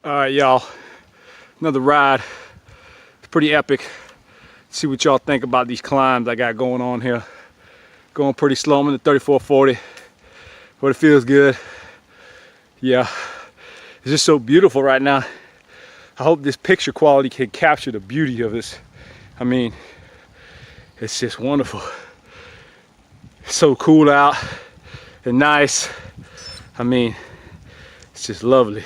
All right, y'all, another ride. It's pretty epic. See what y'all think about these climbs I got going on here. Going pretty slow. I'm in the 3440, but it feels good. Yeah, it's just so beautiful right now. I hope this picture quality can capture the beauty of this. I mean, it's just wonderful. It's so cool out and nice. I mean, it's just lovely.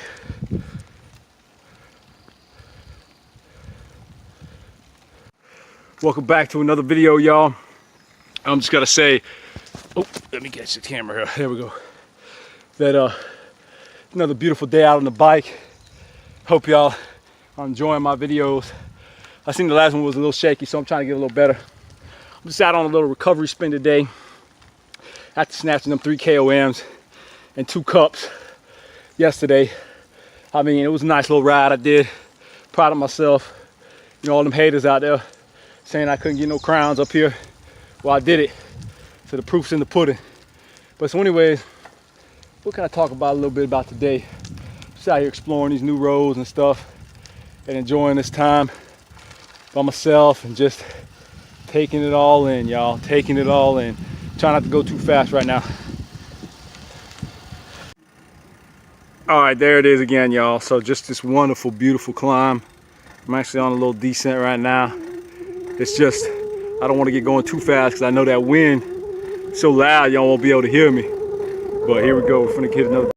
Welcome back to another video, y'all. I'm just gonna say, oh, let me catch the camera here. There we go. That another beautiful day out on the bike. Hope y'all are enjoying my videos. I seen the last one was a little shaky, so I'm trying to get a little better. I'm just out on a little recovery spin today. After snatching them 3 KOMs and 2 cups yesterday. I mean, it was a nice little ride I did. Proud of myself. You know, all them haters out there saying I couldn't get no crowns up here. Well, I did it. So the proof's in the pudding. But so anyways, what can I talk about a little bit about today? Just out here exploring these new roads and stuff and enjoying this time by myself and just taking it all in, y'all. Taking it all in. Try not to go too fast right now. All right, there it is again, y'all. So just this wonderful, beautiful climb. I'm actually on a little descent right now. It's just, I don't want to get going too fast because I know that wind is so loud y'all won't be able to hear me. But here we go, we're gonna get another